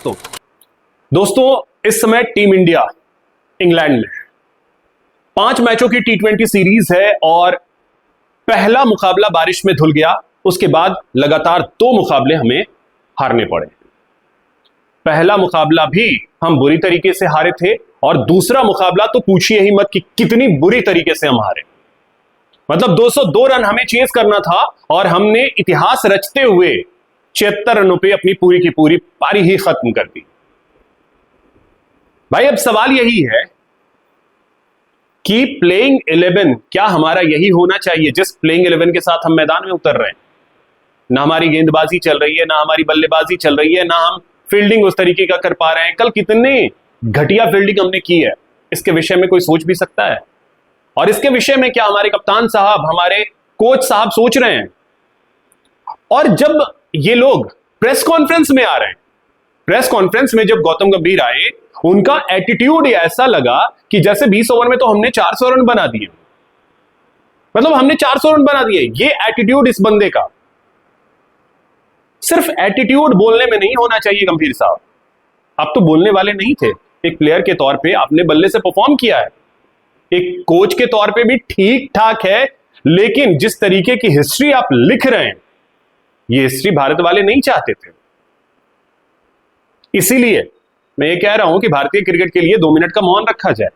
दोस्तों इस समय टीम इंडिया इंग्लैंड में 5 मैचों की T20 सीरीज है और पहला मुकाबला बारिश में धुल गया। उसके बाद लगातार 2 मुकाबले हमें हारने पड़े। पहला मुकाबला भी हम बुरी तरीके से हारे थे और दूसरा मुकाबला तो पूछिए ही मत कि कितनी बुरी तरीके से हम हारे। मतलब 202 रन हमें चेस करना था और हमने इतिहास रचते हुए 76 रनों पे अपनी पूरी की पूरी पारी ही खत्म कर दी। भाई अब सवाल यही है कि प्लेइंग 11 क्या हमारा यही होना चाहिए जिस प्लेइंग 11 के साथ हम मैदान में उतर रहे हैं? ना हमारी गेंदबाजी चल रही है, ना हमारी बल्लेबाजी चल रही है, ना हम फील्डिंग उस तरीके का कर पा रहे हैं। कल कितने घटिया फील्डिंग हमने की है, इसके विषय में कोई सोच भी सकता है? और इसके विषय में क्या हमारे कप्तान साहब, हमारे कोच साहब सोच रहे हैं? और जब ये लोग प्रेस कॉन्फ्रेंस में आ रहे हैं, प्रेस कॉन्फ्रेंस में जब गौतम गंभीर आए, उनका एटीट्यूड ऐसा लगा कि जैसे 20 ओवर में तो हमने 400 रन बना दिए। मतलब हमने 400 रन बना दिए। ये एटीट्यूड इस बंदे का। सिर्फ एटीट्यूड बोलने में नहीं होना चाहिए गंभीर साहब। आप तो बोलने वाले नहीं थे। एक प्लेयर के तौर पे आपने बल्ले से परफॉर्म किया है, एक कोच के तौर पे भी ठीक ठाक है, लेकिन जिस तरीके की हिस्ट्री आप लिख रहे हैं, ये हिस्ट्री भारत वाले नहीं चाहते थे। इसीलिए मैं ये कह रहा हूं कि भारतीय क्रिकेट के लिए 2 मिनट का मौन रखा जाए।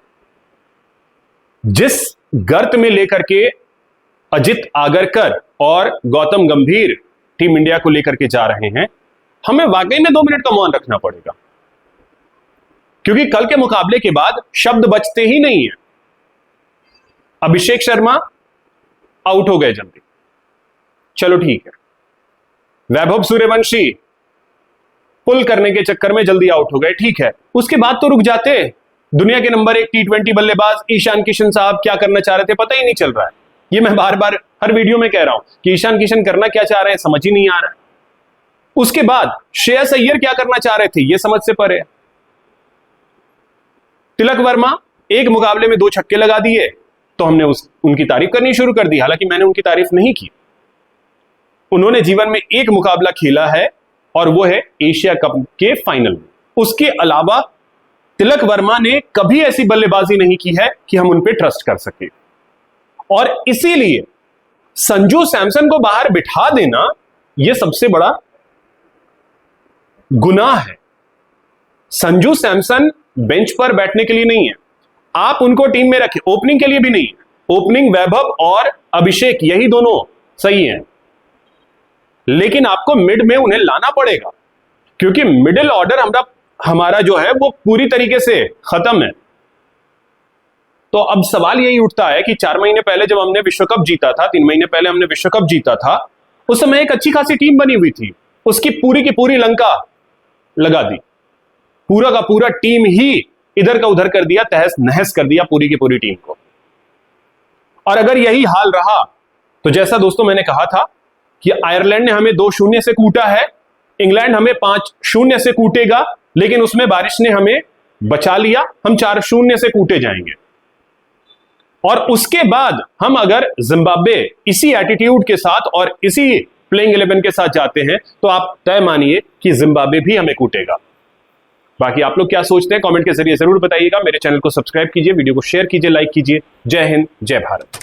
जिस गर्त में लेकर के अजित आगरकर और गौतम गंभीर टीम इंडिया को लेकर के जा रहे हैं, हमें वाकई में 2 मिनट का मौन रखना पड़ेगा, क्योंकि कल के मुकाबले के बाद शब्द बचते ही नहीं है। अभिषेक शर्मा आउट हो गए जल्दी, चलो ठीक है। वैभव सूर्यवंशी पुल करने के चक्कर में जल्दी आउट हो गए, ठीक है। उसके बाद तो रुक जाते। दुनिया के नंबर 1 T20 बल्लेबाज ईशान किशन साहब क्या करना चाह रहे थे पता ही नहीं चल रहा है। ये मैं बार बार हर वीडियो में कह रहा हूं कि ईशान किशन करना क्या चाह रहे हैं समझ ही नहीं आ रहा है। उसके बाद श्रेयस अय्यर क्या करना चाह रहे थे ये समझ से परे। तिलक वर्मा एक मुकाबले में 2 छक्के लगा दिए तो हमने उनकी तारीफ करनी शुरू कर दी। हालांकि मैंने उनकी तारीफ नहीं की। उन्होंने जीवन में एक मुकाबला खेला है और वो है एशिया कप के फाइनल में। उसके अलावा तिलक वर्मा ने कभी ऐसी बल्लेबाजी नहीं की है कि हम उन पे ट्रस्ट कर सके। और इसीलिए संजू सैमसन को बाहर बिठा देना यह सबसे बड़ा गुनाह है। संजू सैमसन बेंच पर बैठने के लिए नहीं है। आप उनको टीम में रखें, ओपनिंग के लिए भी नहीं है। ओपनिंग वैभव और अभिषेक यही दोनों सही हैं, लेकिन आपको मिड में उन्हें लाना पड़ेगा, क्योंकि मिडिल ऑर्डर हमारा जो है वो पूरी तरीके से खत्म है। तो अब सवाल यही उठता है कि 4 महीने पहले जब हमने विश्व कप जीता था, 3 महीने पहले हमने विश्व कप जीता था, उस समय एक अच्छी खासी टीम बनी हुई थी। उसकी पूरी की पूरी लंका लगा दी। पूरा का पूरा टीम ही इधर का उधर कर दिया, तहस नहस कर दिया पूरी की पूरी टीम को। और अगर यही हाल रहा तो जैसा दोस्तों मैंने कहा था कि आयरलैंड ने हमें 2-0 से कूटा है, इंग्लैंड हमें 5-0 से कूटेगा, लेकिन उसमें बारिश ने हमें बचा लिया। हम 4-0 से कूटे जाएंगे। और उसके बाद हम अगर जिम्बाब्वे इसी एटीट्यूड के साथ और इसी प्लेइंग 11 के साथ जाते हैं तो आप तय मानिए कि जिम्बाब्वे भी हमें कूटेगा। बाकी आप लोग क्या सोचते हैं कमेंट के जरिए जरूर बताइएगा। मेरे चैनल को सब्सक्राइब कीजिए, वीडियो को शेयर कीजिए, लाइक कीजिए। जय हिंद, जय भारत।